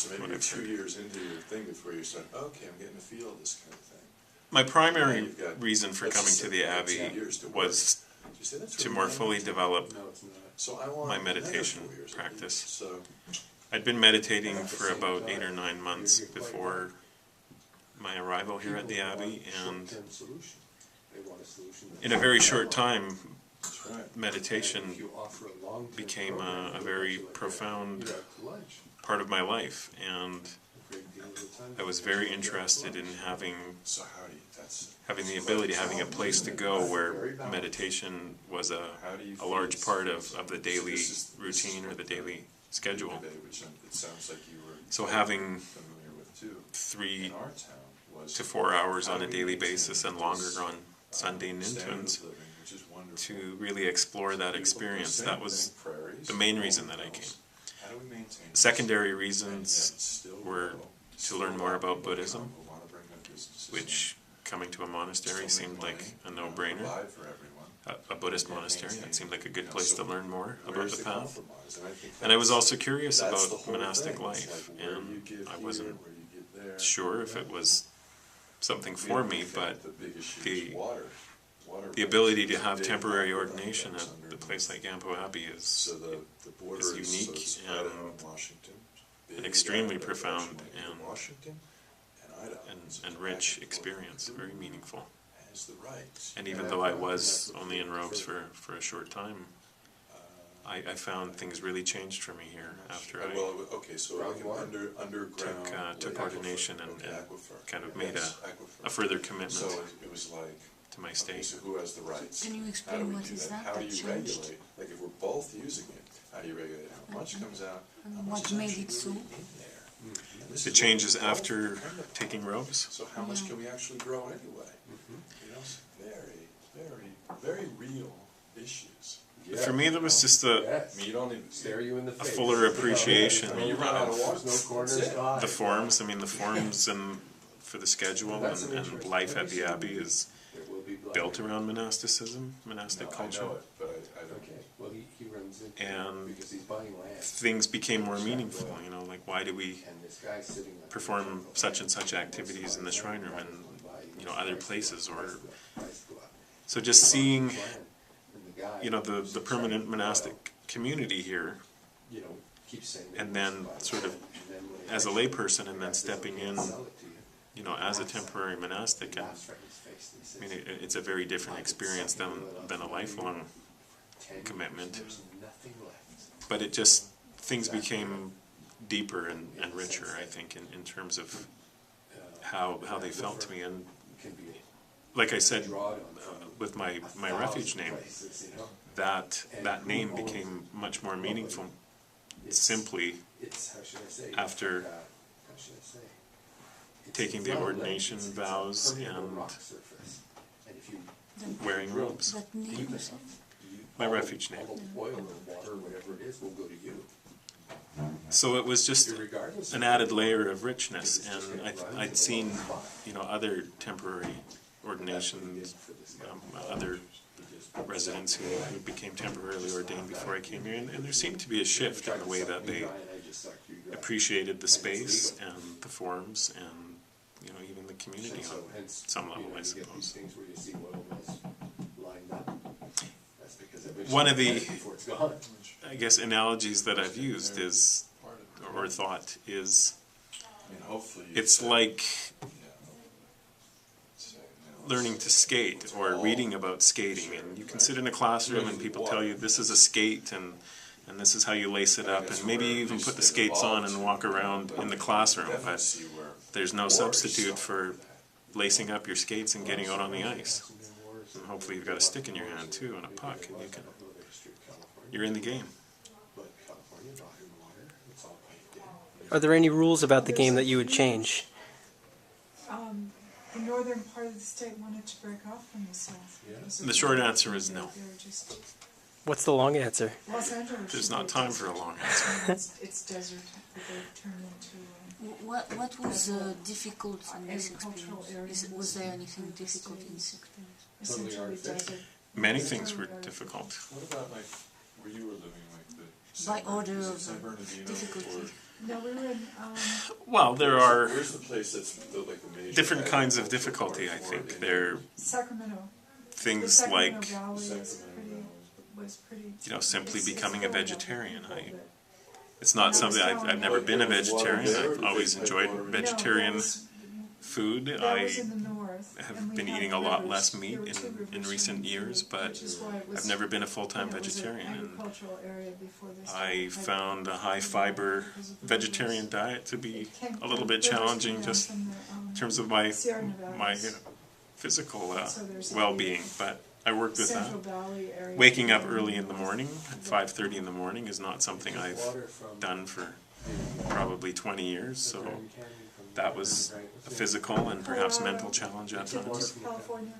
so maybe you're 2 years into your thing before you start, okay, I'm getting a feel of this kind of thing. My primary reason for coming to the Abbey was to more fully develop my meditation practice. I'd been meditating for about 8 or 9 months before my arrival here at the Abbey, and in a very short time, meditation became a very profound part of my life, and I was very interested in having the ability, having a place to go where meditation was a large part of the daily routine or the daily schedule. So having 3 to 4 hours on a daily basis and longer on Sunday noontons to really explore that experience, that was the main reason that I came. Secondary reasons were to learn more about Buddhism, which coming to a monastery seemed like a no-brainer. A Buddhist monastery, that seemed like a good place to learn more about the path. And I was also curious about monastic life, and I wasn't sure if it was something for me, but the ability to have temporary ordination at a place like Gampo Abbey is unique and extremely profound and rich experience, very meaningful. And even though I was only in robes for a short time, I found things really changed for me here after I took ordination and kind of made a further commitment to my state. Can you explain what is that changed? Like if we're both using it, how do you regulate it? How much comes out? What made it so? The changes after taking robes. So how much can we actually grow anyway? You know, very, very, very real issues. For me, there was just a fuller appreciation of the forms. I mean, the forms for the schedule and life at the Abbey is built around monasticism, monastic culture. And things became more meaningful, you know, like why do we perform such and such activities in the shrine room and, you know, other places, or so just seeing, you know, the permanent monastic community here, and then sort of as a layperson, and then stepping in, you know, as a temporary monastic, and I mean, it's a very different experience than a lifelong commitment. But it just, things became deeper and richer, I think, in terms of how they felt to me. And like I said, with my refuge name, that name became much more meaningful simply after taking the ordination vows and wearing robes. My refuge name. So it was just an added layer of richness, and I'd seen, you know, other temporary ordinations, other residents who became temporarily ordained before I came here, and there seemed to be a shift in the way that they appreciated the space and the forms and, you know, even the community on some level, I suppose. One of the, I guess, analogies that I've used is, or thought is, it's like learning to skate or reading about skating, and you can sit in a classroom and people tell you this is a skate and this is how you lace it up, and maybe you even put the skates on and walk around in the classroom, but there's no substitute for lacing up your skates and getting out on the ice. And hopefully you've got a stick in your hand too and a puck, and you're in the game. Are there any rules about the game that you would change? The northern part of the state wanted to break off from the south. The short answer is no. What's the long answer? Los Angeles. There's not time for a long answer. It's desert. They've turned into. What was difficult in this experience? Was there anything difficult in this experience? Essentially desert. Many things were difficult. What about like where you were living, like the By order of difficulty. No, we were in, Well, there are Where's the place that's like the major? different kinds of difficulty, I think. There are Sacramento. The things Sacramento like, Valley was pretty. simply it's becoming a filled with vegetarian. people that- It's not something, I've never been a vegetarian. I've always enjoyed No, vegetarian that was- food. that was in the north, have and we been had eating a lot rivers. less meat There were two in rivers recent running years, through, but which is why it was- I've never been a full-time you know, it was an vegetarian. And agricultural area before they started I piping found a high-fiber vegetarian diet to be It came- a little the bit rivers challenging came just from the, in terms of my Sierra Nevadas. physical So there's a well-being. But I worked with that. Central Valley area. Waking up early in the morning, at 5:30 in the morning, is not something I've Water from done for probably 20 years, the so Grand Canyon from that was a physical and perhaps mental challenge at times. California.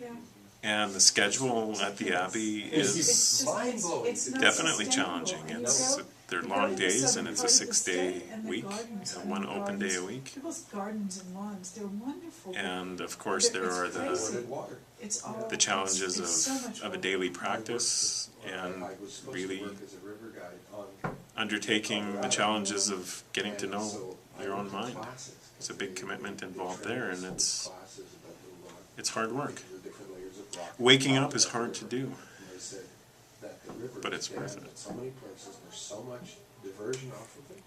Yeah. And the schedule at the Abbey It's is just- it's not definitely sustainable. challenging. And you It's, go- they're you long go to the days, southern and it's part a of the 6-day state, and the week, gardens, and one the open day a gardens- week. People's gardens and lawns, they're wonderful. And of course, there are It's the crazy. water. It's all, the challenges it's so much of a work. daily practice and I was supposed to really work as a river guide on. undertaking the challenges of getting to And know so I your own went to mind. classes. It's a big commitment They involved trained there, us and in it's classes about the rock, it's hard work. the different layers of rock. Waking up is hard to do. And they said that the river But is it's worth dammed it. in so many places, there's so much diversion off of it,